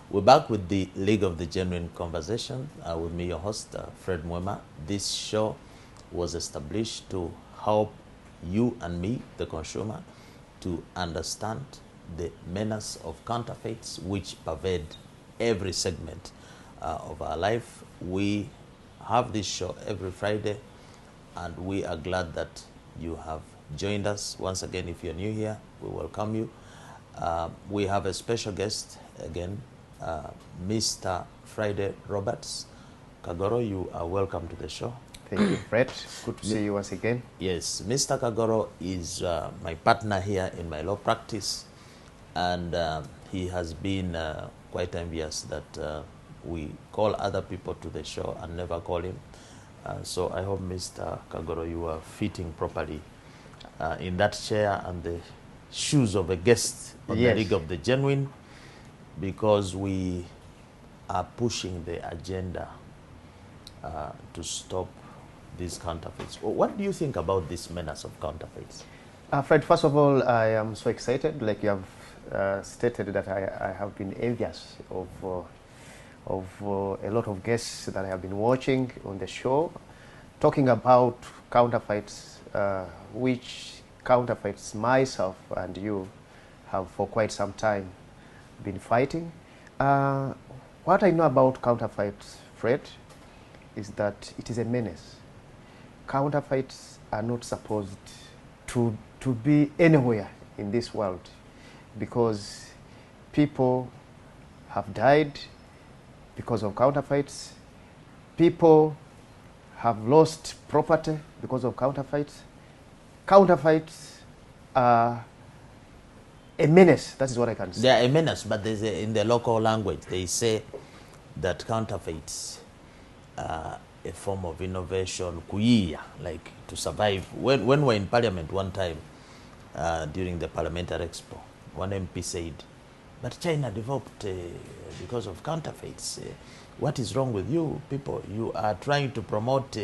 We're back with the League of the Genuine Conversation with me, your host, Fred Mwema. This show was established to help you and me, the consumer, to understand the menace of counterfeits which pervade every segment of our life. We have this show every Friday, and we are glad that you have joined us. Once again, if you're new here, we welcome you. We have a special guest again, Mr. Friday Roberts. Kagoro, you are welcome to the show. Thank you, Fred. Good to see you once again. Yes, Mr. Kagoro is my partner here in my law practice, and he has been quite envious that we call other people to the show and never call him. So I hope, Mr. Kagoro, you are fitting properly in that chair and the shoes of a guest on the League of the Genuine, because we are pushing the agenda to stop these counterfeits. What do you think about this menace of counterfeits? Fred, first of all, I am so excited. Like you have stated, that I have been envious of a lot of guests that I have been watching on the show, talking about counterfeits, which counterfeits myself and you have for quite some time been fighting. What I know about counterfeits, Fred, is that it is a menace. Counterfeits are not supposed to be anywhere in this world, because people have died because of counterfeits. People have lost property because of counterfeits. Counterfeits are a menace. That is what I can say. They are a menace, but there's in the local language, they say that counterfeits are a form of innovation, kuia, like to survive. When we were in Parliament one time, during the Parliamentary Expo, one MP said, but China developed because of counterfeits. What is wrong with you people? You are trying to promote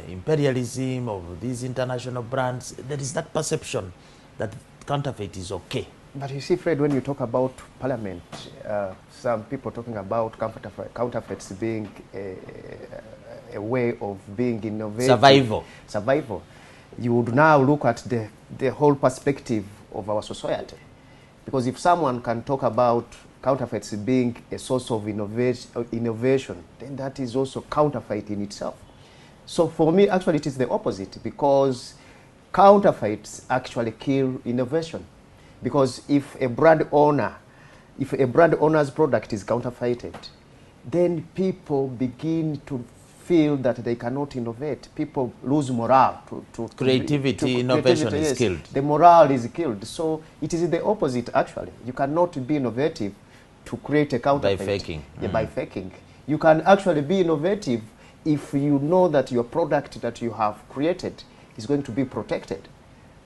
imperialism of these international brands. There is that perception that counterfeit is okay. But you see, Fred, when you talk about Parliament, some people talking about counterfeits being a way of being innovative. Survival. You would now look at the whole perspective of our society. Because if someone can talk about counterfeits being a source of innovation, then that is also counterfeit in itself. So for me, actually, it is the opposite, because counterfeits actually kill innovation. Because if a brand owner's product is counterfeited, then people begin to feel that they cannot innovate. People lose morale. Innovation is killed. The morale is killed. So it is the opposite, actually. You cannot be innovative to create a counterfeit. By faking. Yeah, by faking. You can actually be innovative if you know that your product that you have created is going to be protected.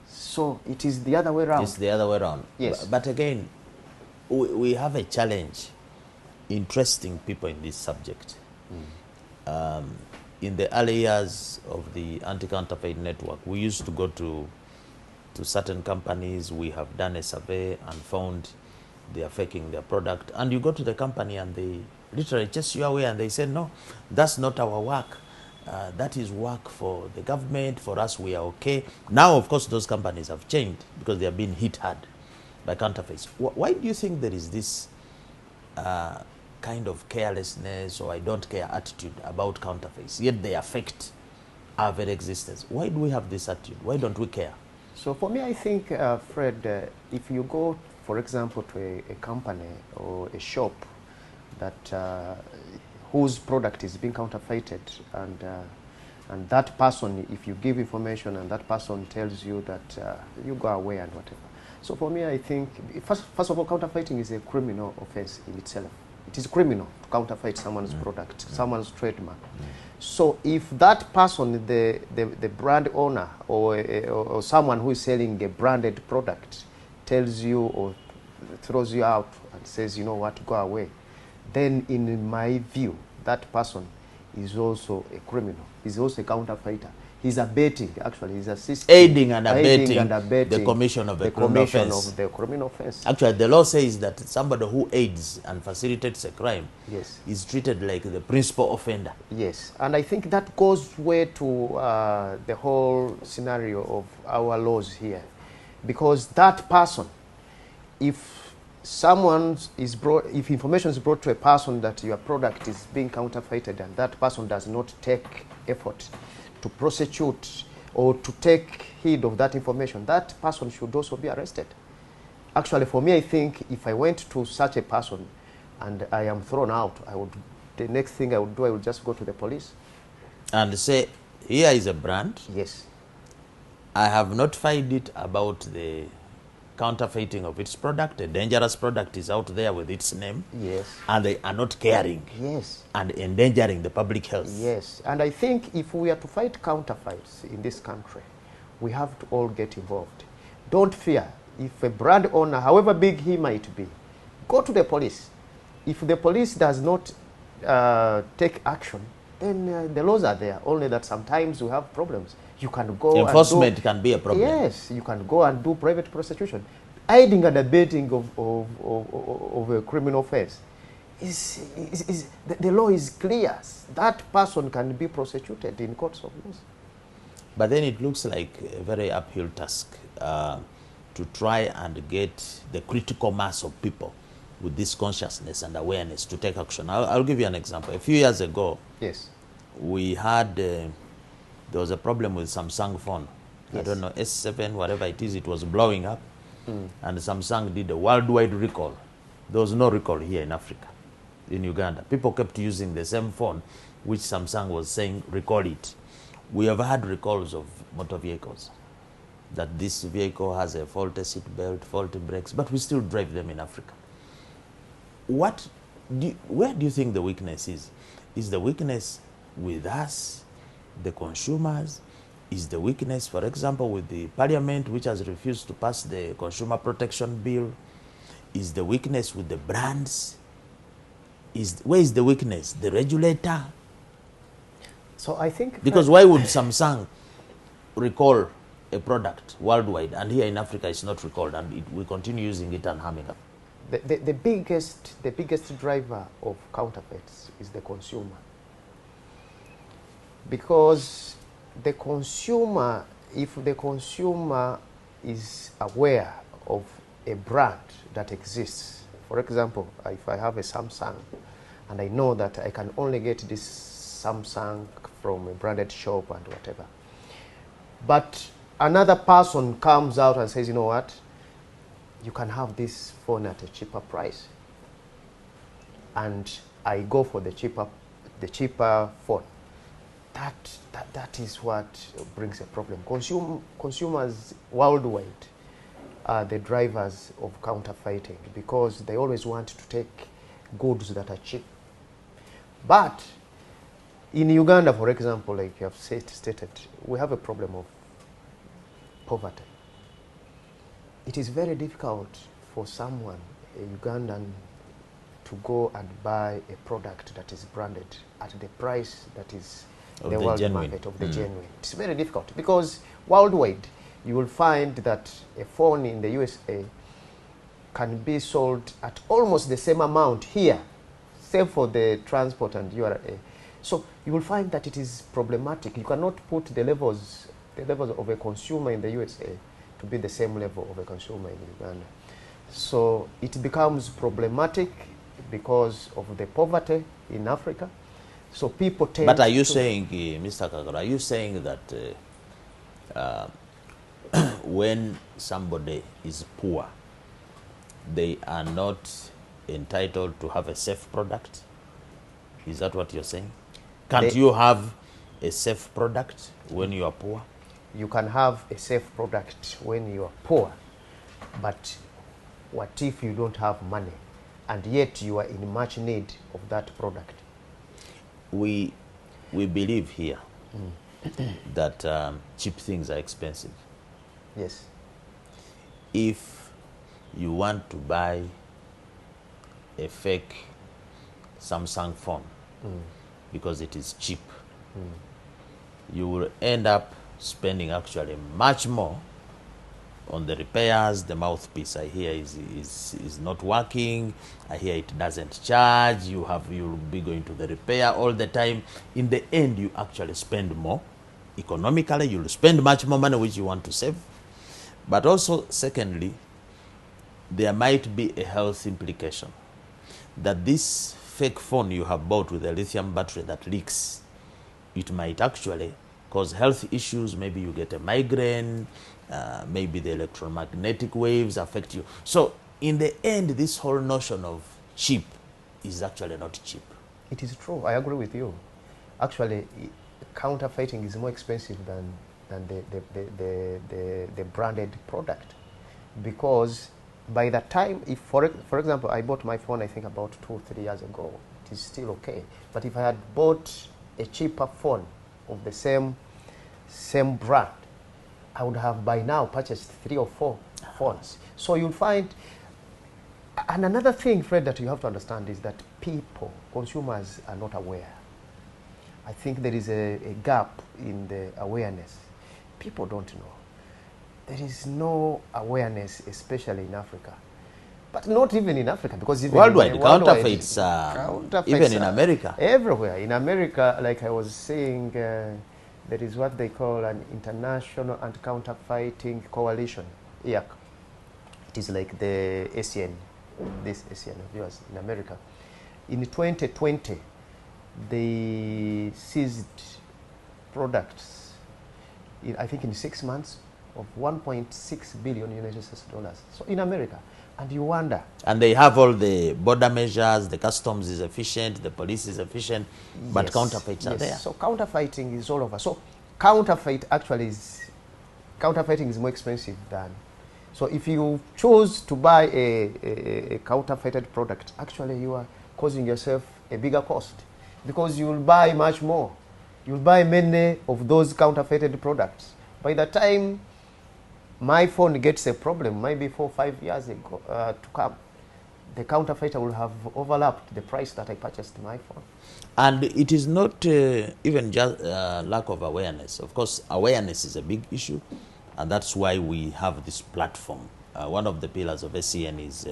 So it is the other way around. It's the other way around. Yes. But again, we have a challenge interesting people in this subject. In the early years of the anti-counterfeit network, we used to go to certain companies. We have done a survey and found they are faking their product. And you go to the company and they literally chase you away and they say, no, that's not our work. That is work for the government. For us, we are okay. Now, of course, those companies have changed because they are being hit hard by counterfeits. Why do you think there is this kind of carelessness or I don't care attitude about counterfeits, yet they affect our very existence? Why do we have this attitude? Why don't we care? So for me, I think, Fred, if you go, for example, to a company or a shop that whose product is being counterfeited, and that person, if you give information and that person tells you that you go away and whatever. So for me, I think, first of all, counterfeiting is a criminal offense in itself. It is criminal to counterfeit someone's product, someone's trademark. So if that person, the brand owner or someone who is selling a branded product tells you or throws you out and says, you know what, go away, then in my view, that person is also a criminal, is also a counterfeiter. He's abetting, actually, he's assisting. Aiding and abetting the commission of a criminal offense. Of the criminal offense. Actually, the law says that somebody who aids and facilitates a crime yes. is treated like the principal offender. Yes, and I think that goes way to the whole scenario of our laws here. Because that person, if information is brought to a person that your product is being counterfeited and that person does not take effort to prosecute or to take heed of that information, that person should also be arrested. Actually, for me, I think if I went to such a person and I am thrown out, the next thing I would do, I would just go to the police. And say, here is a brand. Yes. I have notified it about the counterfeiting of its product. A dangerous product is out there with its name. Yes. And they are not caring. Yes. And endangering the public health. Yes. And I think if we are to fight counterfeits in this country, we have to all get involved. Don't fear. If a brand owner, however big he might be, go to the police. If the police does not take action, then the laws are there. Only that sometimes we have problems. You can go enforcement can be a problem. Yes, you can go and do private prosecution. Aiding and abetting of a criminal offense the law is clear. That person can be prosecuted in courts of law. But then it looks like a very uphill task to try and get the critical mass of people with this consciousness and awareness to take action. I'll give you an example. A few years ago, yes, we had there was a problem with Samsung phone. Yes. I don't know, S7, whatever it is, it was blowing up. And Samsung did a worldwide recall. There was no recall here in Africa, in Uganda. People kept using the same phone, which Samsung was saying, recall it. We have had recalls of motor vehicles, that this vehicle has a faulty seat belt, faulty brakes, but we still drive them in Africa. Where do you think the weakness is? Is the weakness with us, the consumers? Is the weakness, for example, with the parliament, which has refused to pass the consumer protection bill? Is the weakness with the brands? Where is the weakness? The regulator? So I think... Because why would Samsung recall a product worldwide and here in Africa it's not recalled and we continue using it and harming up? The biggest driver of counterfeits is the consumer. Because the consumer, if the consumer is aware of a brand that exists, for example, if I have a Samsung and I know that I can only get this Samsung from a branded shop and whatever, but another person comes out and says, you know what, you can have this phone at a cheaper price, and I go for the cheaper phone. That is what brings a problem. Consumers worldwide are the drivers of counterfeiting because they always want to take goods that are cheap. But in Uganda, for example, like you have stated, we have a problem of poverty. It is very difficult for someone, a Ugandan, to go and buy a product that is branded at the price that is the world market of the genuine. It's very difficult because worldwide you will find that a phone in the USA can be sold at almost the same amount here, save for the transport and URA. So you will find that it is problematic. You cannot put the levels of a consumer in the USA to be the same level of a consumer in Uganda. So it becomes problematic because of the poverty in Africa. So people tend But are you saying, Mr. Kagara, are you saying that when somebody is poor, they are not entitled to have a safe product? Is that what you're saying? Can't you have a safe product when you are poor? You can have a safe product when you are poor, but what if you don't have money and yet you are in much need of that product? We believe here that cheap things are expensive. Yes. If you want to buy a fake Samsung phone because it is cheap, you will end up spending actually much more on the repairs. The mouthpiece, I hear, is not working. I hear it doesn't charge. You'll be going to the repair all the time. In the end, you actually spend more. Economically, you'll spend much more money which you want to save. But also, secondly, there might be a health implication that this fake phone you have bought with a lithium battery that leaks, it might actually cause health issues. Maybe you get a migraine, maybe the electromagnetic waves affect you. So in the end, this whole notion of cheap is actually not cheap. It is true. I agree with you. Actually, counterfeiting is more expensive than the branded product, because by the time, if for example, I bought my phone, I think about 2 or 3 years ago, it is still okay. But if I had bought a cheaper phone of the same brand, I would have by now purchased 3 or 4 phones. So you'll find, and another thing, Fred, that you have to understand is that consumers are not aware. I think there is a gap in the awareness. People don't know. There is no awareness, especially in Africa. But not even in Africa, because even worldwide, counterfeits, even in America. Everywhere. In America, like I was saying, there is what they call an International Anti-Counterfeiting Coalition, IAC. It is like the ASEAN, this ASEAN of yours in America. In 2020, they seized products, I think in 6 months, of 1.6 billion United States dollars. So in America. And you wonder. And they have all the border measures, the customs is efficient, the police is efficient, but yes, counterfeits are there. So counterfeiting is all over. So counterfeiting is more expensive than. So if you choose to buy a counterfeited product, actually you are causing yourself a bigger cost, because you will buy much more. You'll buy many of those counterfeited products. By the time my phone gets a problem, maybe 4 or 5 years ago to come, the counterfeiter will have overlapped the price that I purchased my phone. And it is not even just lack of awareness. Of course, awareness is a big issue, and that's why we have this platform. One of the pillars of ASEAN is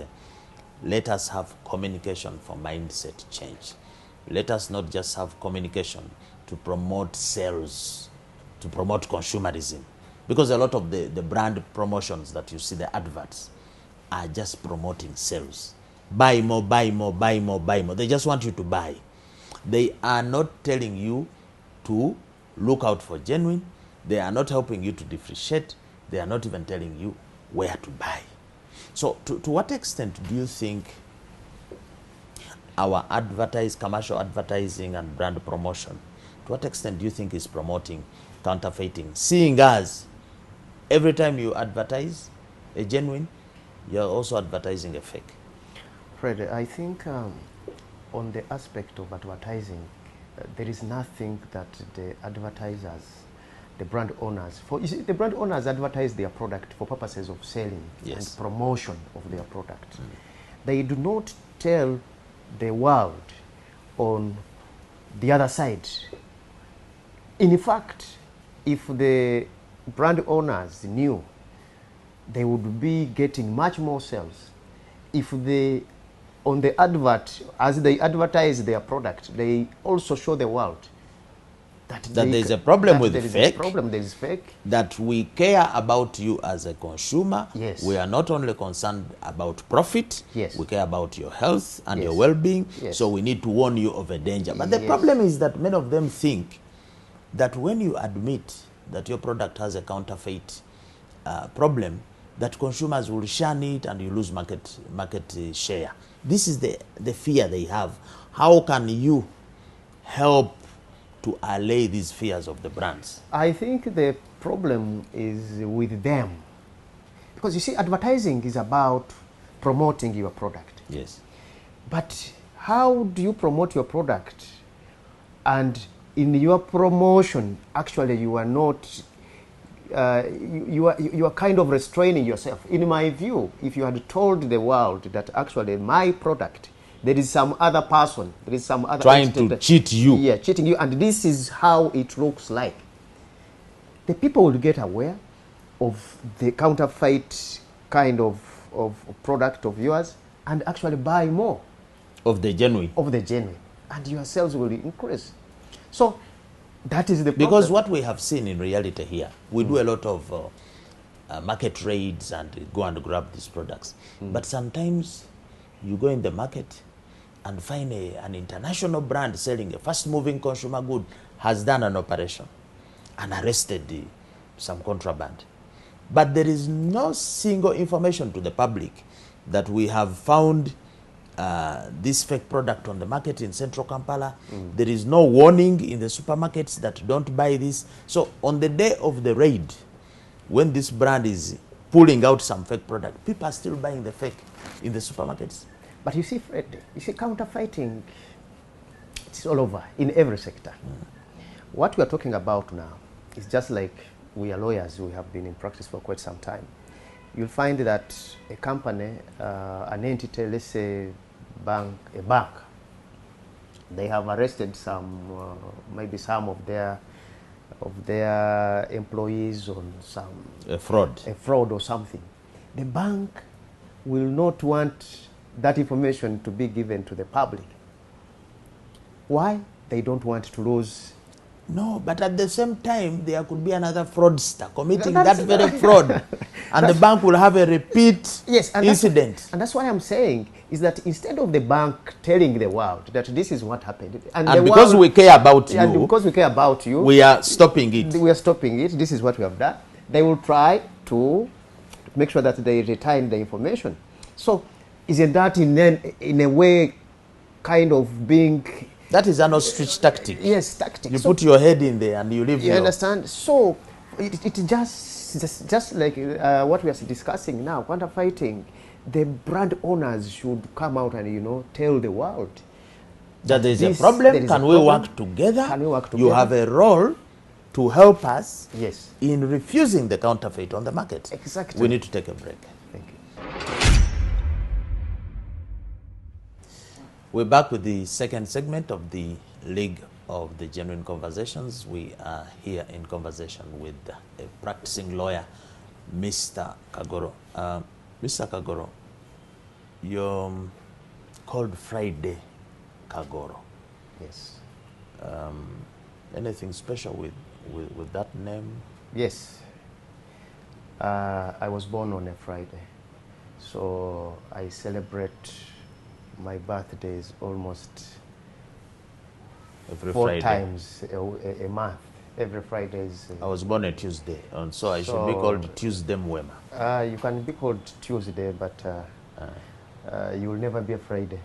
let us have communication for mindset change. Let us not just have communication to promote sales, to promote consumerism. Because a lot of the brand promotions that you see, the adverts, are just promoting sales. Buy more, buy more, buy more, buy more. They just want you to buy. They are not telling you to look out for genuine. They are not helping you to differentiate. They are not even telling you where to buy. So to what extent do you think our commercial advertising and brand promotion, to what extent do you think is promoting counterfeiting? Seeing us, every time you advertise a genuine, you're also advertising a fake. Fred, I think on the aspect of advertising, there is nothing that the advertisers, the brand owners, you see, the brand owners advertise their product for purposes of selling and promotion of their product. They do not tell the world on the other side. In fact, if the brand owners knew, they would be getting much more sales. If they, on the advert, as they advertise their product, they also show the world that there's a problem with fake. There is fake. That we care about you as a consumer. Yes. We are not only concerned about profit. Yes. We care about your health and your well-being. Yes. So we need to warn you of a danger. But the problem is that many of them think that when you admit that your product has a counterfeit problem, that consumers will shun it and you lose market share. This is the fear they have. How can you help to allay these fears of the brands? I think the problem is with them. Because you see, advertising is about promoting your product. Yes. But how do you promote your product? And in your promotion, actually, you are not, you are kind of restraining yourself. In my view, if you had told the world that actually my product, there is some other person, there is some other trying to cheat you. Yeah, cheating you, and this is how it looks like. the people will get aware of the counterfeit kind of product of yours and actually buy more of the genuine. And your sales will increase. So that is the problem. Because what we have seen in reality here, we do a lot of market raids and go and grab these products. But sometimes you go in the market and find an international brand selling a fast-moving consumer good has done an operation and arrested some contraband. But there is no single information to the public that we have found this fake product on the market in central Kampala. There is no warning in the supermarkets that don't buy this. So on the day of the raid, when this brand is pulling out some fake product, people are still buying the fake in the supermarkets. But you see, Fred, counterfeiting, it's all over, in every sector. What we are talking about now is just like we are lawyers, we have been in practice for quite some time. You'll find that a company, an entity, let's say a bank, they have arrested some, maybe some of their employees on some A fraud or something. The bank will not want that information to be given to the public. Why? They don't want to lose. No, but at the same time, there could be another fraudster committing that very fraud, and the bank will have a repeat incident. And that's why I'm saying is that instead of the bank telling the world that this is what happened, and because we care about you, and because we care about you, we are stopping it. We are stopping it. This is what we have done. They will try to make sure that they retain the information. So, isn't that in a way kind of being? That is an ostrich tactic. Yes, tactic. You put your head in there and you leave. You understand? So it just like what we are discussing now, counterfeiting. The brand owners should come out and tell the world that there is a problem. Can we work together? Can we work together? You have a role to help us. Yes. In refusing the counterfeit on the market. Exactly. We need to take a break. Thank you. We're back with the second segment of the League of the Genuine Conversations. We are here in conversation with a practicing lawyer, Mr. Kagoro. Mr. Kagoro, you're called Friday Kagoro. Yes. Anything special with that name? Yes. I was born on a Friday, so I celebrate my birthdays almost every 4 Friday. times a month. Every Friday is... I was born a Tuesday, and so I should be called Tuesday Mwema. You can be called Tuesday, but you will never be a Friday.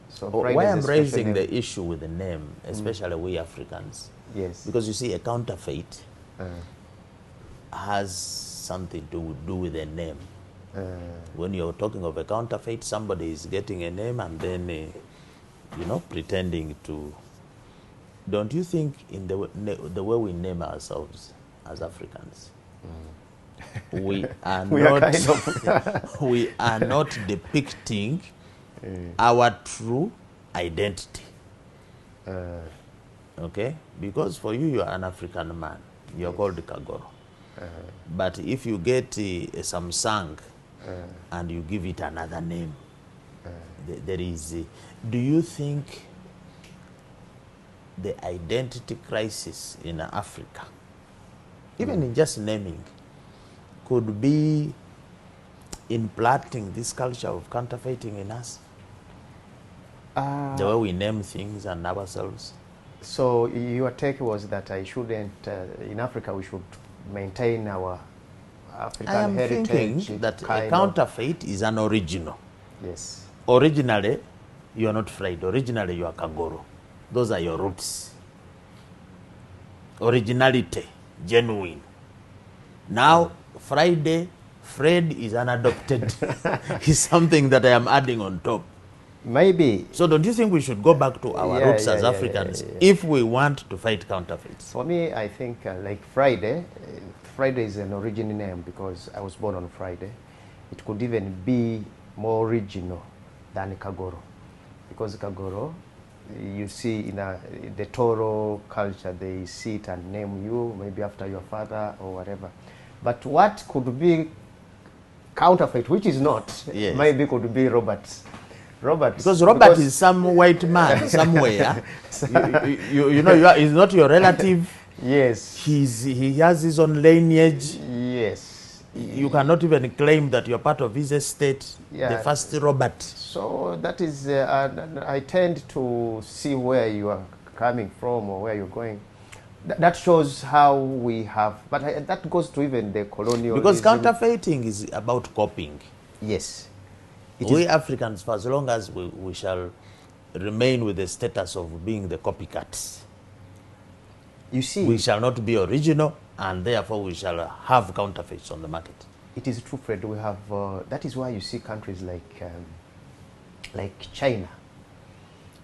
So why I'm raising the issue with the name, especially we Africans, yes, because you see a counterfeit has something to do with a name. When you're talking of a counterfeit, somebody is getting a name and then, pretending to. Don't you think in the way we name ourselves as Africans, we are we are not depicting our true identity? Okay, because for you, you are an African man. You are called Kagoro. But if you get a Samsung and you give it another name, there is. Do you think the identity crisis in Africa, even in just naming, could be implanting this culture of counterfeiting in us? The way we name things and ourselves. So your take was that I shouldn't, in Africa, we should maintain our African heritage. I am thinking that a counterfeit is an original. Yes. Originally, you are not Friday. Originally, you are Kagoro. Those are your roots. Originality, genuine. Now, Friday, Fred is unadopted. It's something that I am adding on top. Maybe. So don't you think we should go back to our roots as Africans if we want to fight counterfeits? For me, I think like Friday, Friday is an original name because I was born on Friday. It could even be more original than Kagoro, because Kagoro You see in the Toro culture, they sit and name you, maybe after your father or whatever. But what could be counterfeit, which is not, Yes. maybe could be Robert. Because Robert is some white man somewhere. You know, he's not your relative. Yes. He has his own lineage. Yes. You cannot even claim that you're part of his estate. Yeah. The first Robert. So that is, I tend to see where you are coming from or where you're going. That shows how we have, but that goes to even the colonial. Because counterfeiting is about copying. Yes. We Africans, for as long as we shall remain with the status of being the copycats, you see, we shall not be original, and therefore we shall have counterfeits on the market. It is true, Fred. We have. That is why you see countries like China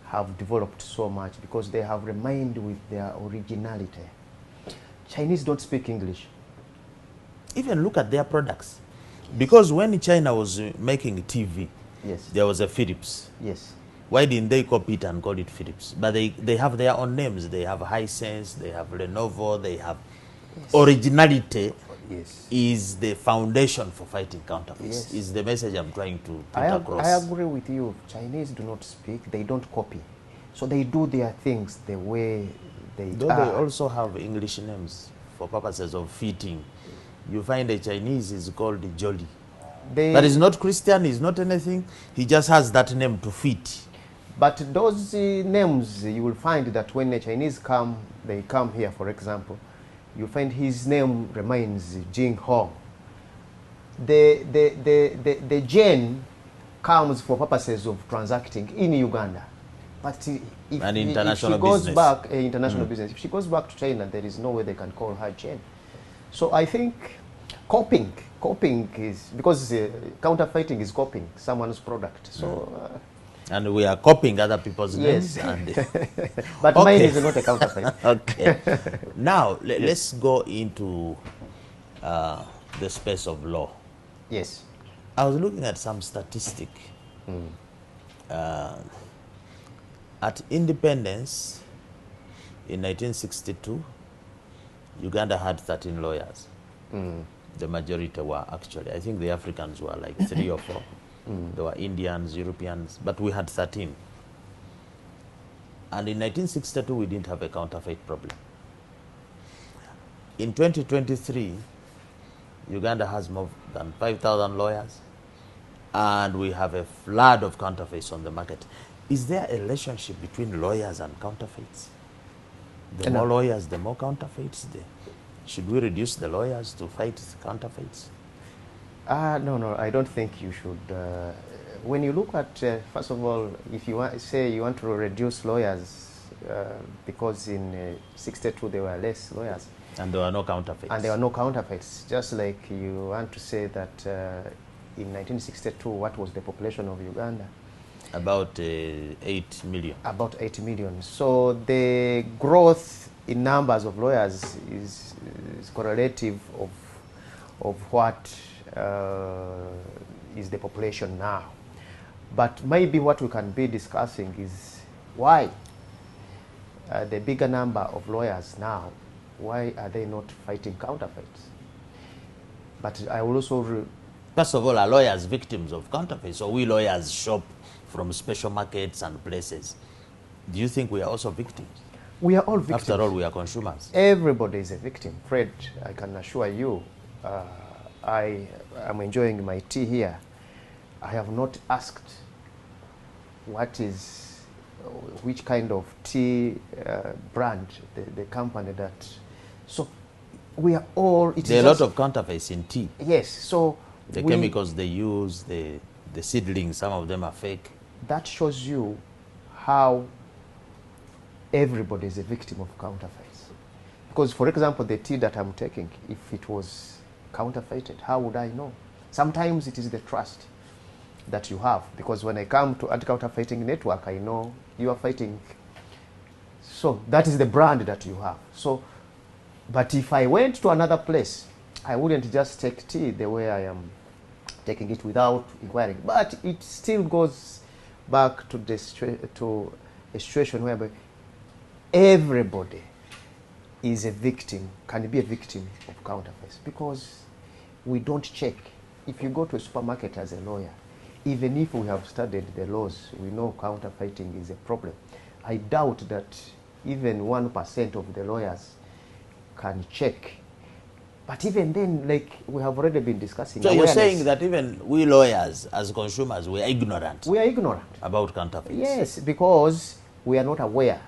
have developed so much, because they have remained with their originality. Chinese don't speak English. Even look at their products. Because when China was making TV, yes, there was a Philips. Yes. Why didn't they copy it and call it Philips? But they have their own names. They have Hisense, they have Lenovo, they have... Yes. Originality, yes, is the foundation for fighting counterfeits. Yes. Is the message I'm trying to put across. I agree with you. Chinese do not speak, they don't copy. So they do their things the way they Though are. They also have English names for purposes of fitting. You find a Chinese is called Jolly. But he's not Christian, he's not anything. He just has that name to fit. But those names, you will find that when the Chinese come, they come here, for example, you find his name remains Jing Hong. The Jen comes for purposes of transacting in Uganda. But if she goes back, international business, if she goes back to China, there is no way they can call her Jen. So I think copying is, because counterfeiting is copying someone's product. So and we are copying other people's names. Yes. And but mine is not a counterfeit. Okay. Now let's go into the space of law. Yes. I was looking at some statistic. At independence in 1962, Uganda had 13 lawyers. The majority were actually, I think the Africans were like 3 or 4. There were Indians, Europeans, but we had 13. And in 1962, we didn't have a counterfeit problem. In 2023, Uganda has more than 5,000 lawyers, and we have a flood of counterfeits on the market. Is there a relationship between lawyers and counterfeits? The more lawyers, the more counterfeits. Should we reduce the lawyers to fight counterfeits? No, I don't think you should. When you look at, first of all, if you say you want to reduce lawyers, because in 62 there were less lawyers. And there were no counterfeits. And there were no counterfeits. Just like you want to say that in 1962, what was the population of Uganda? About 8 million. About 8 million. So the growth in numbers of lawyers is correlative of what is the population now. But maybe what we can be discussing is why the bigger number of lawyers now, why are they not fighting counterfeits? But I will also... First of all, are lawyers victims of counterfeits? So we lawyers shop from special markets and places. Do you think we are also victims? We are all victims. After all, we are consumers. Everybody is a victim. Fred, I can assure you, I am enjoying my tea here. I have not asked which kind of tea brand, the company that... So we are all... There are a lot of counterfeits in tea. Yes, so... The chemicals they use, the seedlings, some of them are fake. That shows you how everybody is a victim of counterfeits. Because, for example, the tea that I'm taking, if it was counterfeited, how would I know? Sometimes it is the trust that you have. Because when I come to anti-counterfeiting network, I know you are fighting. So that is the brand that you have. So, but if I went to another place, I wouldn't just take tea the way I am taking it without inquiring. But it still goes back to a situation whereby everybody is a victim, can be a victim of counterfeits, because we don't check. If you go to a supermarket as a lawyer, even if we have studied the laws, we know counterfeiting is a problem. I doubt that even 1% of the lawyers can check. But even then, like we have already been discussing, so awareness. you're saying that even we lawyers, as consumers, we are ignorant. We are ignorant About counterfeits. Yes, because we are not aware.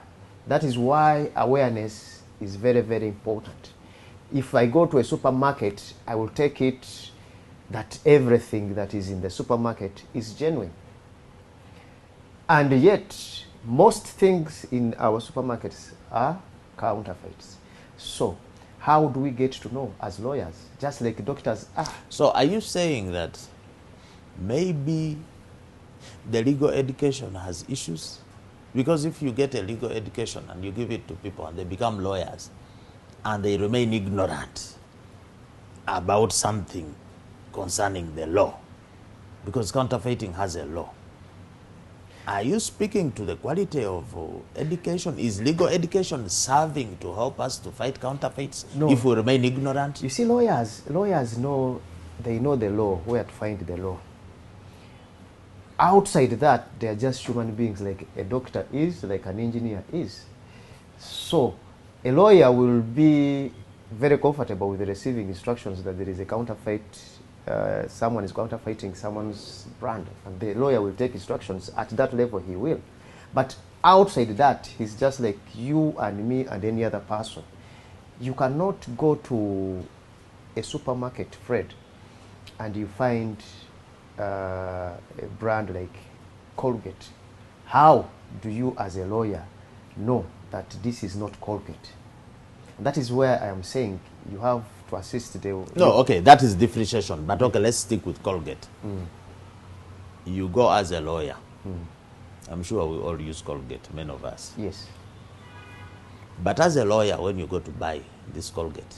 That is why awareness is very, very important. If I go to a supermarket, I will take it that everything that is in the supermarket is genuine. And yet, most things in our supermarkets are counterfeits. So, how do we get to know as lawyers? Just like doctors are. So are you saying that maybe the legal education has issues? Because if you get a legal education and you give it to people and they become lawyers and they remain ignorant about something concerning the law, because counterfeiting has a law, are you speaking to the quality of education? Is legal education serving to help us to fight counterfeits if we remain ignorant? You see, lawyers know, they know the law, where to find the law. Outside that, they are just human beings, like a doctor is, like an engineer is. So, a lawyer will be very comfortable with receiving instructions that there is a counterfeit, someone is counterfeiting someone's brand, and the lawyer will take instructions. At that level, he will. But outside that, he's just like you and me and any other person. You cannot go to a supermarket, Fred, and you find a brand like Colgate. How do you, as a lawyer, know that this is not Colgate? And that is where I am saying you have to assist the... No, okay, that is differentiation. But okay, let's stick with Colgate. You go as a lawyer. I'm sure we all use Colgate, many of us. Yes. But as a lawyer, when you go to buy this Colgate,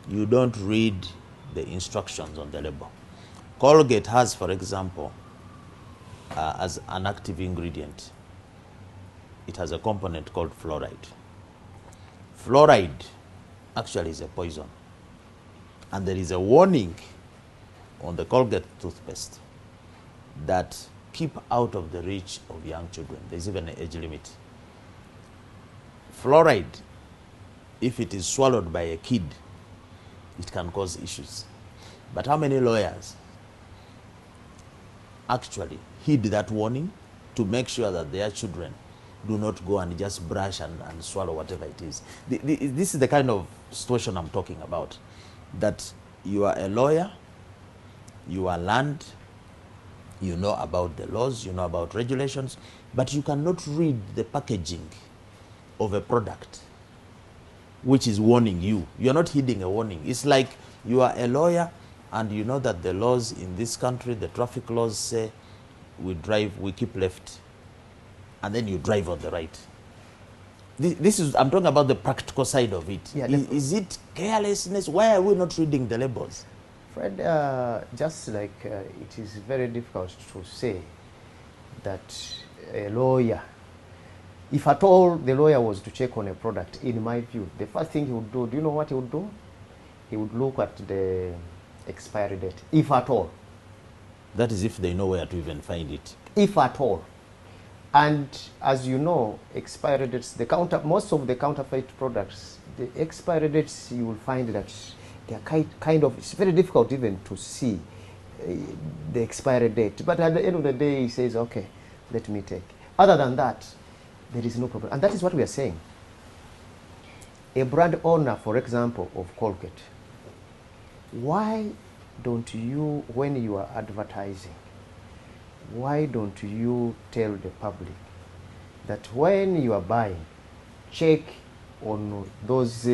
you don't read the instructions on the label. Colgate has, for example, as an active ingredient, it has a component called fluoride. Fluoride actually is a poison. And there is a warning on the Colgate toothpaste that keep out of the reach of young children. There's even an age limit. Fluoride, if it is swallowed by a kid, it can cause issues. But how many lawyers actually heed that warning to make sure that their children do not go and just brush and swallow whatever it is? This is the kind of situation I'm talking about. That you are a lawyer, you are learned, you know about the laws, you know about regulations, but you cannot read the packaging of a product which is warning you. You're not heeding a warning. It's like you are a lawyer and you know that the laws in this country, the traffic laws say we keep left, and then you drive on the right. This is, I'm talking about the practical side of it. Yeah, is it carelessness? Why are we not reading the labels? Fred, just like it is very difficult to say that a lawyer, if at all the lawyer was to check on a product, in my view, the first thing he would do you know what he would do? He would look at the expiry date, if at all. That is if they know where to even find it. If at all. And as you know, expiry dates, most of the counterfeit products, the expiry dates, you will find that they are kind of, it's very difficult even to see the expiry date. But at the end of the day, he says, okay, let me take. Other than that, there is no problem. And that is what we are saying. A brand owner, for example, of Colgate, why don't you, when you are advertising, why don't you tell the public that when you are buying, check on those,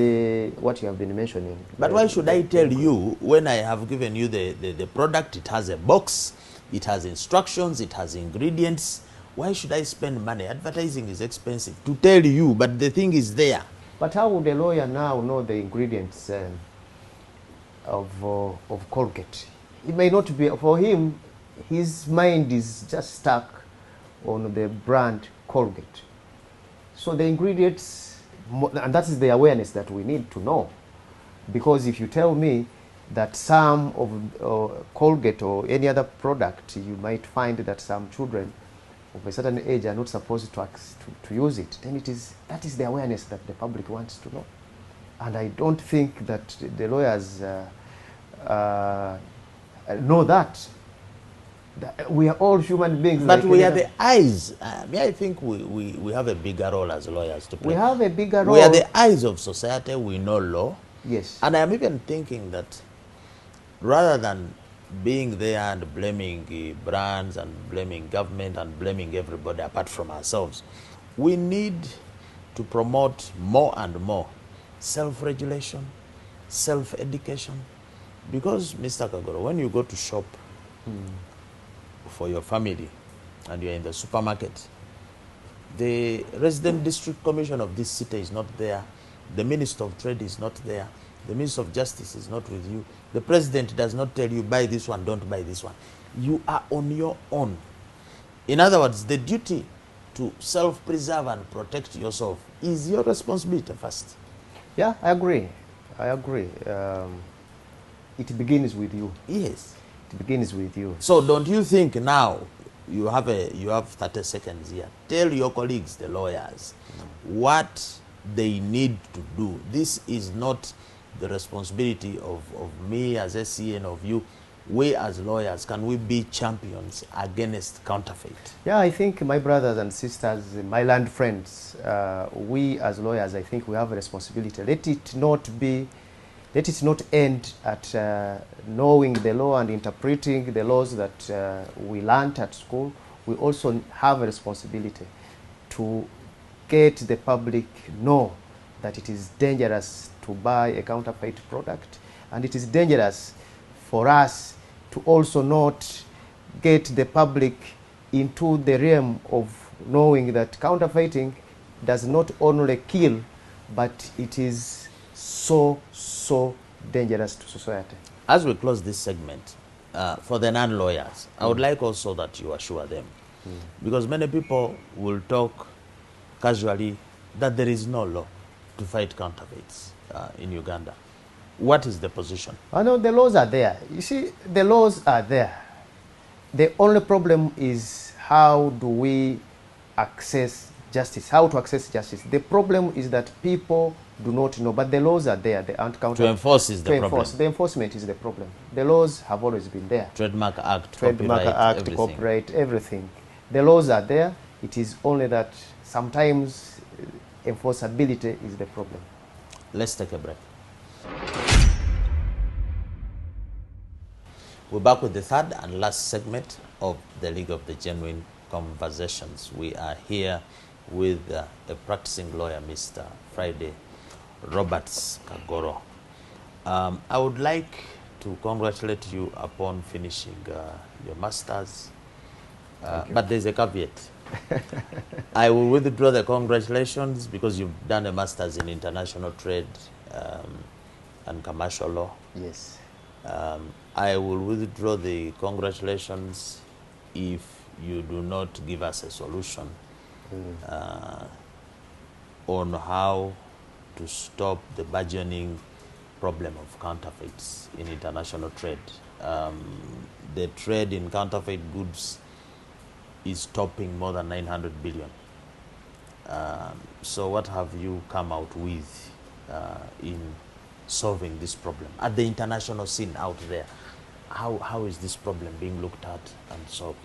what you have been mentioning. But why should I tell you when I have given you the product? It has a box, it has instructions, it has ingredients. Why should I spend money? Advertising is expensive to tell you, but the thing is there. But how would a lawyer now know the ingredients of Colgate? It may not be, for him, his mind is just stuck on the brand Colgate. So the ingredients, and that is the awareness that we need to know. Because if you tell me that some of Colgate or any other product, you might find that some children of a certain age are not supposed to use it, then that is the awareness that the public wants to know. And I don't think that the lawyers know that. We are all human beings. But like we are the eyes. I think we have a bigger role as lawyers to play. We have a bigger role. We are the eyes of society. We know law. Yes. And I'm even thinking that rather than being there and blaming brands and blaming government and blaming everybody apart from ourselves, we need to promote more and more self-regulation, self-education. Because, Mr. Kagoro, when you go to shop for your family and you're in the supermarket, the resident district commissioner of this city is not there, the minister of trade is not there, the minister of justice is not with you, the president does not tell you buy this one, don't buy this one. You are on your own. In other words, the duty to self-preserve and protect yourself is your responsibility first. Yeah, I agree. It begins with you. Yes. It begins with you. So don't you think now you have 30 seconds here. Tell your colleagues, the lawyers, what they need to do. This is not the responsibility of me as SCA and of you. We as lawyers, can we be champions against counterfeit? Yeah, I think my brothers and sisters, my land friends, we as lawyers, I think we have a responsibility. Let it not end at knowing the law and interpreting the laws that we learned at school. We also have a responsibility to get the public know that it is dangerous to buy a counterfeit product, and it is dangerous for us to also not get the public into the realm of knowing that counterfeiting does not only kill, but it is so dangerous to society. As we close this segment, for the non-lawyers, I would like also that you assure them, because many people will talk casually that there is no law to fight counterfeits in Uganda. What is the position? I know the laws are there. You see, the laws are there. The only problem is how do we access justice, how to access justice. The problem is that people do not know, but the laws are there. They aren't counter. To enforce is the problem. The enforcement is the problem. The laws have always been there. Trademark Act, copyright, everything. The laws are there. It is only that sometimes enforceability is the problem. Let's take a break. We're back with the third and last segment of the League of the Genuine Conversations. We are here with a practicing lawyer, Mr. Friday Roberts Kagoro. I would like to congratulate you upon finishing your master's, but there's a caveat. I will withdraw the congratulations because you've done a master's in international trade and commercial law. Yes. I will withdraw the congratulations if you do not give us a solution on how to stop the burgeoning problem of counterfeits in international trade. The trade in counterfeit goods is topping more than 900 billion. So what have you come out with in solving this problem at the international scene out there? How is this problem being looked at and solved?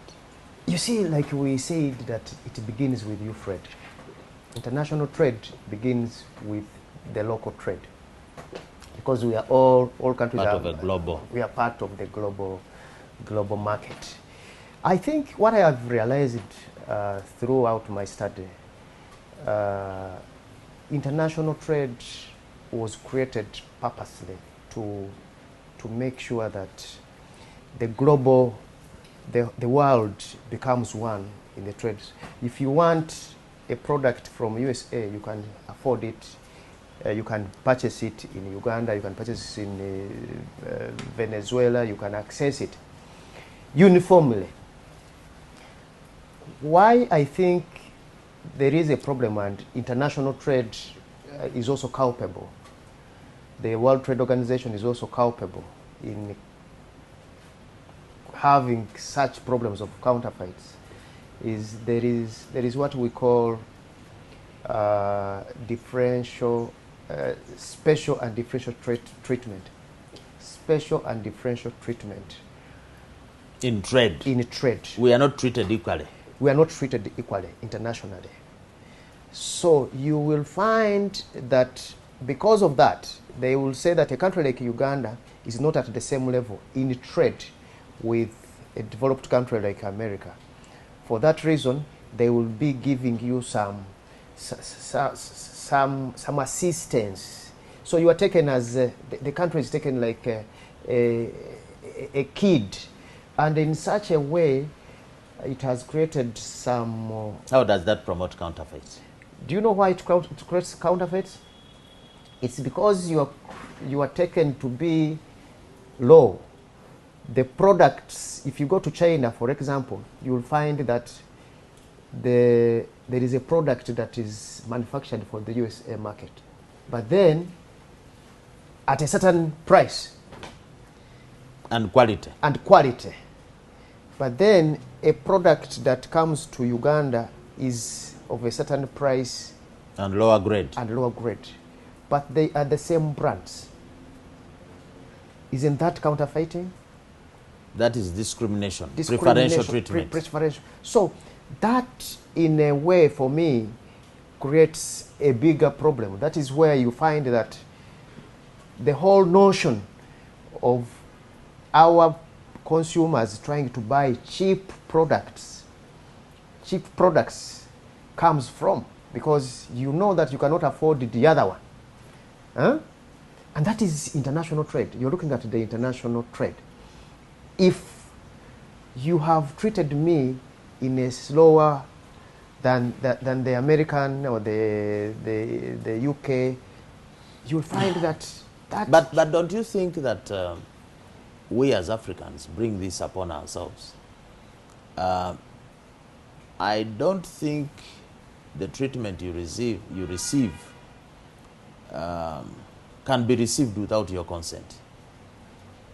You see, like we said, that it begins with you, Fred. International trade begins with the local trade, because we are all countries part of a global. We are part of the global market. I think what I have realized throughout my study, international trade was created purposely to make sure that the world becomes one in the trade. If you want a product from USA, you can afford it. You can purchase it in Uganda, you can purchase it in Venezuela, you can access it uniformly. Why I think there is a problem, and international trade is also culpable. The World Trade Organization is also culpable in having such problems of counterfeits. There is what we call differential, special and differential treatment. Special and differential treatment. In trade? In trade. We are not treated equally? We are not treated equally internationally. So you will find that because of that, they will say that a country like Uganda is not at the same level in trade with a developed country like America. For that reason, they will be giving you some assistance. So you are taken as the country is taken like a kid, and in such a way, it has created some. How does that promote counterfeits? Do you know why it creates counterfeits? It's because you are taken to be low. The products, if you go to China, for example, you will find that there is a product that is manufactured for the USA market, but then at a certain price and quality. But then a product that comes to Uganda is of a certain price and lower grade. But they are the same brands. Isn't that counterfeiting? That is discrimination. Preferential treatment. So that, in a way, for me, creates a bigger problem. That is where you find that the whole notion of our consumers trying to buy cheap products comes from, because you know that you cannot afford the other one. And that is international trade. You're looking at the international trade. If you have treated me in a slower than the American or the UK, you'll find that. But don't you think that we as Africans bring this upon ourselves? I don't think the treatment you receive can be received without your consent.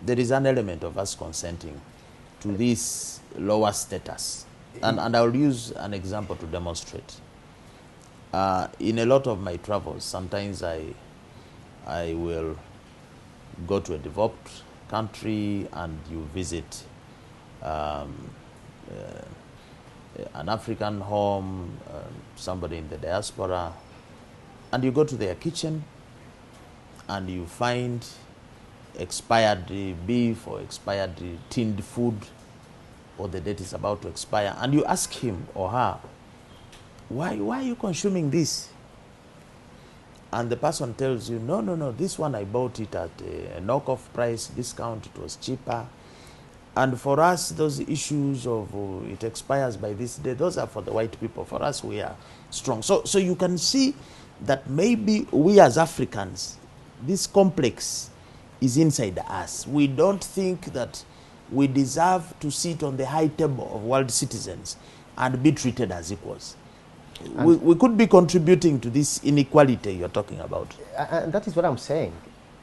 There is an element of us consenting to this lower status. And I'll use an example to demonstrate. In a lot of my travels, sometimes I will go to a developed country and you visit an African home, somebody in the diaspora, and you go to their kitchen and you find expired beef or expired tinned food, or the date is about to expire, and you ask him or her, why are you consuming this? And the person tells you, no, this one I bought it at a knockoff price, discount, it was cheaper. And for us, those issues of it expires by this day, those are for the white people. For us, we are strong. So you can see that maybe we as Africans, this complex is inside us. We don't think that we deserve to sit on the high table of world citizens and be treated as equals. We could be contributing to this inequality you're talking about. And that is what I'm saying,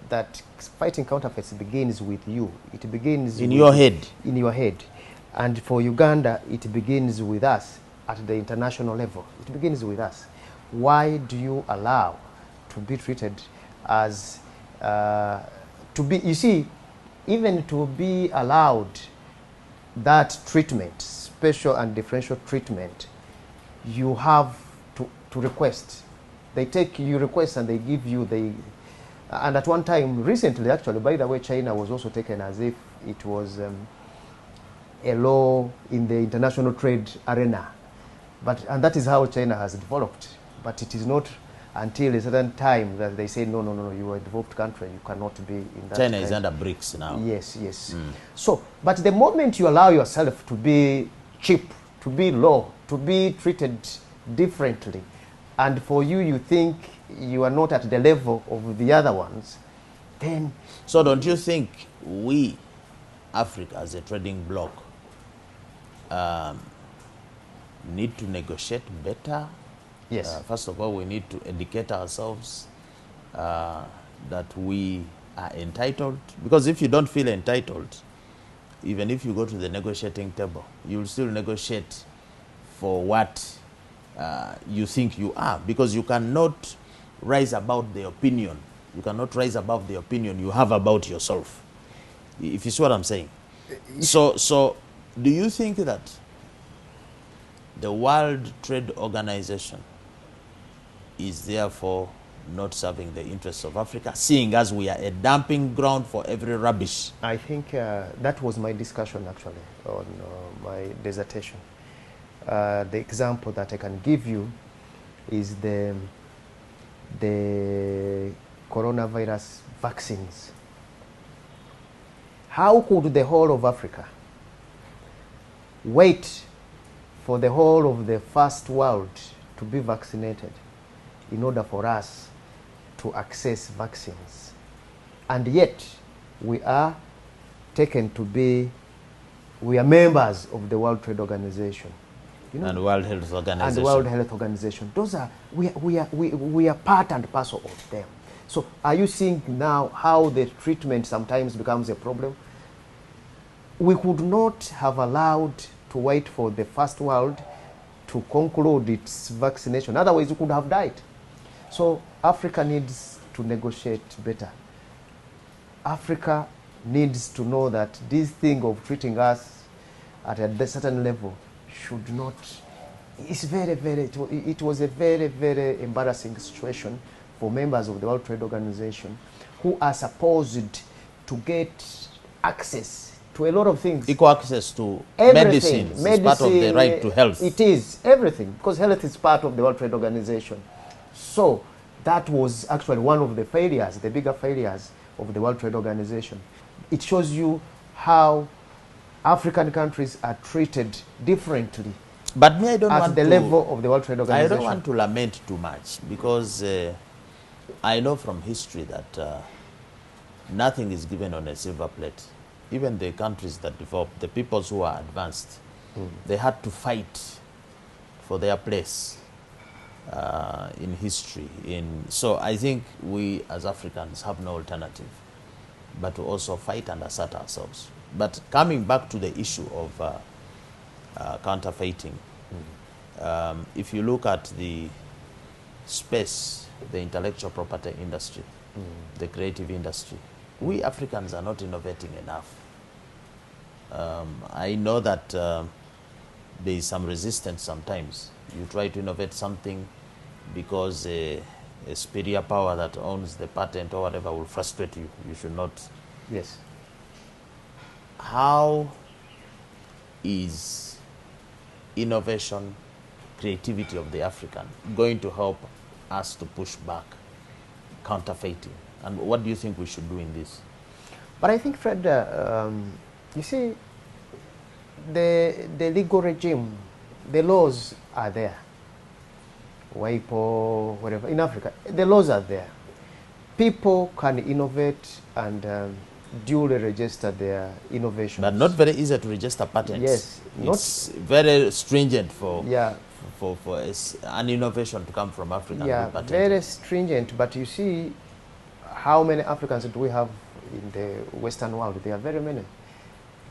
that fighting counterfeits begins with you. It begins in your head. In your head. And for Uganda, it begins with us at the international level. It begins with us. Why do you allow to be treated as, you see, even to be allowed that treatment, special and differential treatment, you have to request. They take your request and they give you and at one time, recently actually, by the way, China was also taken as if it was a law in the international trade arena. And that is how China has developed. But it is not until a certain time that they say, no, you are a developed country, you cannot be in that. China is under BRICS now. Yes. So, but the moment you allow yourself to be cheap, to be low, to be treated differently, and for you think you are not at the level of the other ones, then... So don't you think we, Africa as a trading bloc, need to negotiate better Yes. First of all, we need to educate ourselves that we are entitled. Because if you don't feel entitled, even if you go to the negotiating table, you'll still negotiate for what you think you are. Because you cannot rise above the opinion. You cannot rise above the opinion you have about yourself. If you see what I'm saying. So do you think that the World Trade Organization is therefore not serving the interests of Africa, seeing as we are a dumping ground for every rubbish? I think that was my discussion actually on my dissertation. The example that I can give you is the coronavirus vaccines. How could the whole of Africa wait for the whole of the first world to be vaccinated in order for us to access vaccines? And yet we are taken to be, we are members of the World Trade Organization. You know, and World Health Organization. And the World Health Organization. Those are, we are part and parcel of them. So are you seeing now how the treatment sometimes becomes a problem? We could not have allowed to wait for the first world to conclude its vaccination. Otherwise, we could have died. So Africa needs to negotiate better. Africa needs to know that this thing of treating us at a certain level should not. It's it was a very embarrassing situation for members of the World Trade Organization who are supposed to get access to a lot of things. Equal access to Everything. medicine is part of the right to health. It is everything, because health is part of the World Trade Organization. So that was actually one of the failures, the bigger failures of the World Trade Organization. It shows you how African countries are treated differently. But me, I don't at want the to, level of the World Trade Organization. I don't want to lament too much, because I know from history that nothing is given on a silver plate. Even the countries that developed, the peoples who are advanced, they had to fight for their place in history. So I think we as Africans have no alternative but to also fight and assert ourselves. But coming back to the issue of counterfeiting, if you look at the space, the intellectual property industry, the creative industry, we Africans are not innovating enough. I know that there is some resistance sometimes. You try to innovate something because a superior power that owns the patent or whatever will frustrate you. You should not. Yes. How is innovation, creativity of the African going to help us to push back counterfeiting? And what do you think we should do in this? But I think, Fred, you see, the legal regime, the laws are there. WIPO, whatever, in Africa, the laws are there. People can innovate and duly register their innovations. But not very easy to register patents. Yes. It's very stringent for, yeah. for an innovation to come from Africa. Yeah, very stringent. But you see, how many Africans do we have in the Western world? There are very many.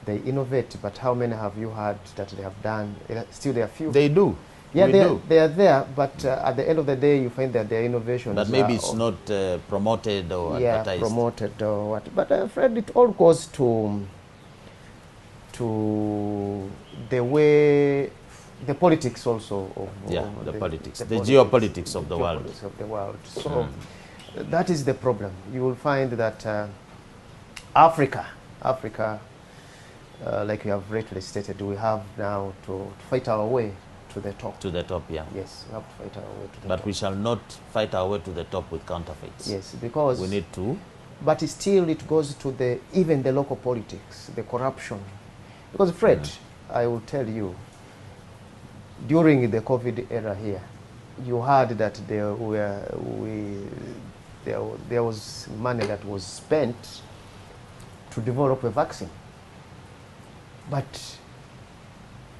They innovate, but how many have you heard that they have done? Still, there are few. They do. Yeah, they are there, but at the end of the day, you find that their innovations. But maybe it's not promoted or advertised. Promoted or what. But Fred, it all goes to the way, the politics also of the politics, the geopolitics of the world. Of the world. So that is the problem. You will find that Africa, like you have rightly stated, we have now to fight our way to the top. To the top, yeah. Yes, we have to fight our way to the top. But we shall not fight our way to the top with counterfeits. Yes, because we need to. But still, it goes to even the local politics, the corruption. Because Fred, I will tell you, during the COVID era here, you heard that there was money that was spent to develop a vaccine. But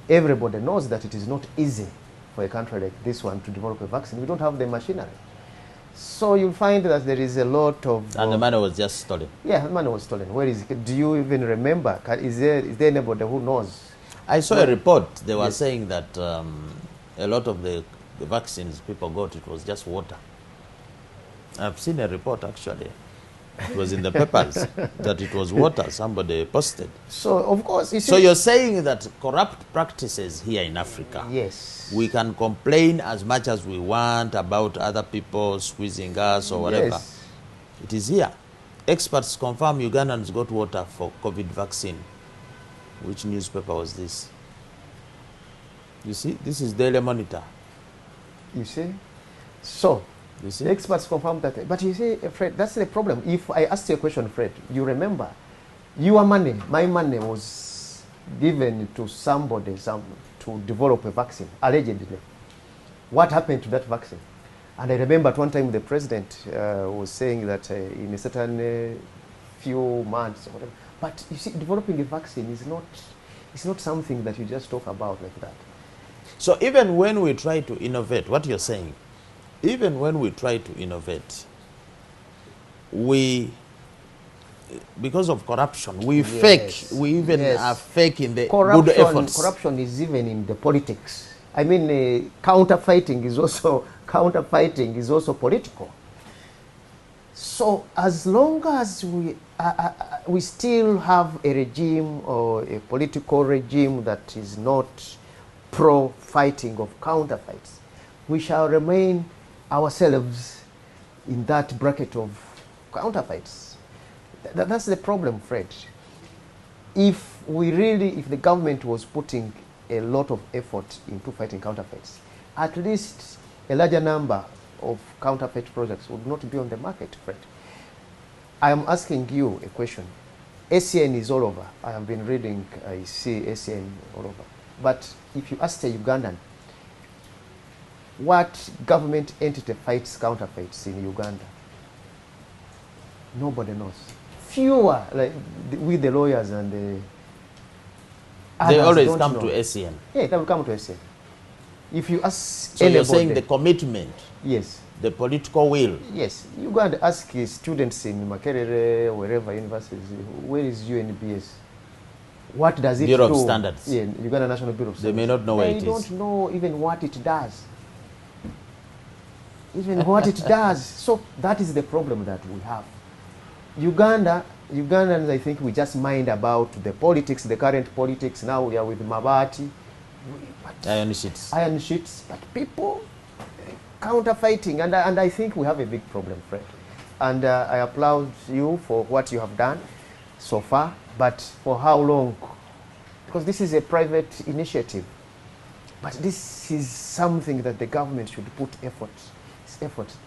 everybody knows that it is not easy for a country like this one to develop a vaccine. We don't have the machinery. So you'll find that there is a lot of... And the money was just stolen. Yeah, the money was stolen. Where is it? Do you even remember? Is there anybody who knows? I saw a report. They were saying that a lot of the vaccines people got, it was just water. I've seen a report, actually. It was in the papers that it was water. Somebody posted. So, of course... You see, so you're saying that corrupt practices here in Africa... Yes. We can complain as much as we want about other people squeezing us or whatever. Yes. It is here. Experts confirm Ugandans got water for COVID vaccine. Which newspaper was this? You see, this is Daily Monitor. You see? So, you see? The experts confirm that. But you see, Fred, that's the problem. If I asked you a question, Fred, you remember, your money, my money was given to somebody to develop a vaccine, allegedly. What happened to that vaccine? And I remember at one time the president was saying that in a certain few months or whatever. But you see, developing a vaccine is not something that you just talk about like that. So even when we try to innovate, what you're saying, even when we try to innovate, because of corruption, we fake. We even are fake in the good efforts. Corruption is even in the politics. I mean, counterfeiting is also political. So as long as we still have a regime or a political regime that is not pro-fighting of counterfeits, we shall remain ourselves in that bracket of counterfeits. That's the problem, Fred. If the government was putting a lot of effort into fighting counterfeits, at least a larger number of counterfeit projects would not be on the market, Fred. I am asking you a question. ACN is all over. I have been reading, I see ACN all over. But if you ask a Ugandan, what government entity fights counterfeits in Uganda? Nobody knows. Fewer, like with the lawyers and the they always come to ACN. Yeah, they will come to ACN. If you ask so anybody, you're saying the commitment, yes, the political will. Yes, you go and ask students in Makerere or wherever universities, where is UNBS? What does it do? Bureau of Standards. Yeah, Uganda National Bureau of Standards. They may not know what it is. They don't know even what it does. Even what it does. So that is the problem that we have. Ugandans, I think we just mind about the politics, the current politics. Now we are with Mabati. Iron sheets. Iron sheets. But people counterfeiting. And I think we have a big problem, Fred. And I applaud you for what you have done so far. But for how long? Because this is a private initiative. But this is something that the government should put effort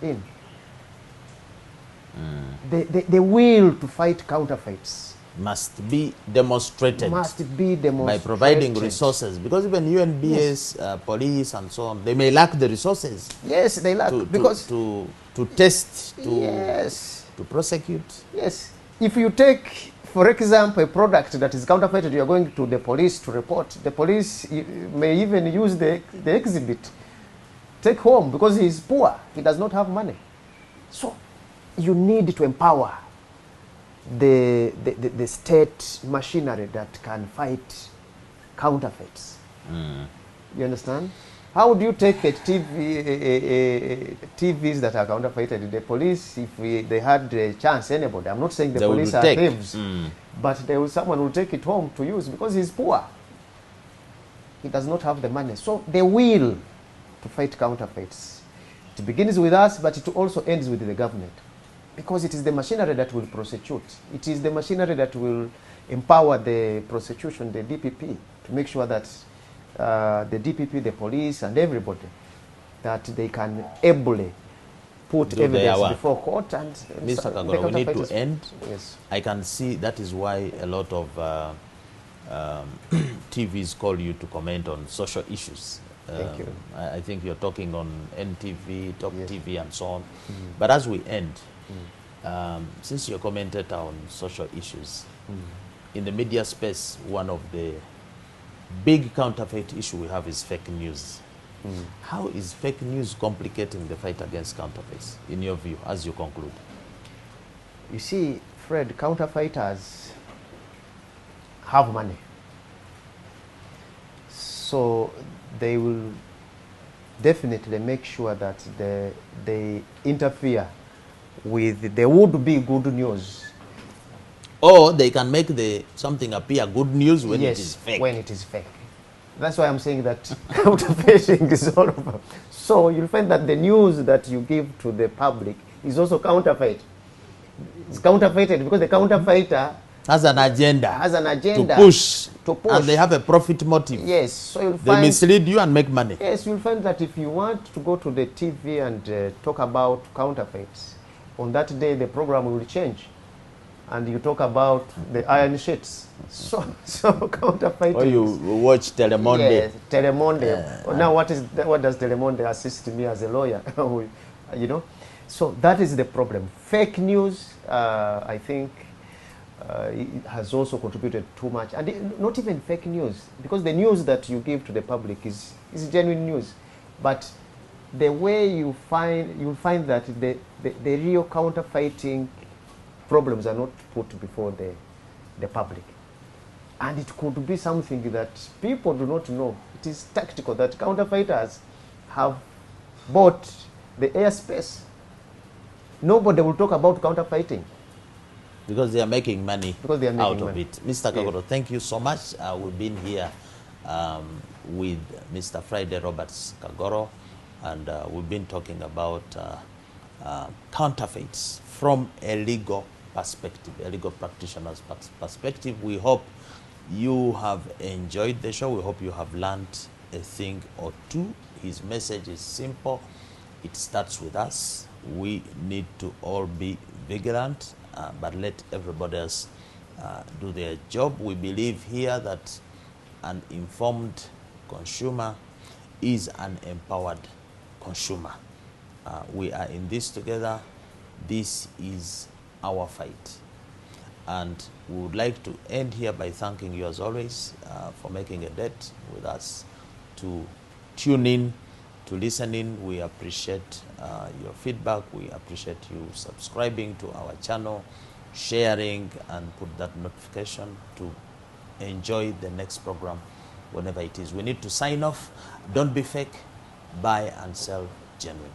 in. The will to fight counterfeits must be demonstrated. By providing resources, because even UNBS, yes, police and so on, they may lack the resources. Yes, they lack to test, yes, to prosecute. Yes, if you take, for example, a product that is counterfeited, you are going to the police to report. The police may even use the exhibit, take home, because he is poor, he does not have money. So you need to empower the state machinery that can fight counterfeits. You understand? How do you take a TVs that are counterfeited? The police, if they had a chance, anybody, I'm not saying the police are thieves, but someone will take it home to use because he's poor. He does not have the money. So the will to fight counterfeits, it begins with us, but it also ends with the government. Because it is the machinery that will prosecute. It is the machinery that will empower the prosecution, the DPP, to make sure that the DPP, the police, and everybody, that they can ably put evidence before court. And Mr. Kagora, we need to end. Yes. I can see that is why a lot of TVs call you to comment on social issues. Thank you. I think you're talking on NTV, Top TV, and so on. But as we end, since you're a commentator on social issues, in the media space, one of the big counterfeit issue we have is fake news. How is fake news complicating the fight against counterfeits, in your view, as you conclude? You see, Fred, counterfeiters have money. So they will definitely make sure that they interfere with the would-be good news. Or they can make something appear good news when Yes, it is fake. when it is fake. That's why I'm saying that counterfeiting is all over. So you'll find that the news that you give to the public is also counterfeit. It's counterfeited because the counterfeiter Has an agenda. to push. To push. And they have a profit motive. Yes, so you'll They find, mislead you and make money. yes, you'll find that if you want to go to the TV and talk about counterfeits, on that day the program will change, and you talk about the iron sheets. So counterfeiting. Or you watch Telemonde. Yes, Telemonde. Now what does Telemonde assist me as a lawyer? You know, so that is the problem. Fake news, I think. It has also contributed too much, and not even fake news, because the news that you give to the public is genuine news, but the way you'll find that the real counterfeiting problems are not put before the public, and it could be something that people do not know. It is tactical that counterfeiters have bought the airspace. Nobody will talk about counterfeiting. Because they are making money out of money. it. Mr. Kagoro, Yeah. thank you so much. We've been here with Mr. Friday Roberts Kagoro, and we've been talking about counterfeits from a legal perspective, a legal practitioner's perspective. We hope you have enjoyed the show. We hope you have learned a thing or two. His message is simple. It starts with us. We need to all be vigilant, but let everybody else do their job. We believe here that an informed consumer is an empowered consumer. We are in this together. This is our fight. And we would like to end here by thanking you as always for making a date with us to tune in, to listen in. We appreciate your feedback. We appreciate you subscribing to our channel, sharing, and put that notification to enjoy the next program whenever it is. We need to sign off. Don't be fake. Buy and sell genuine.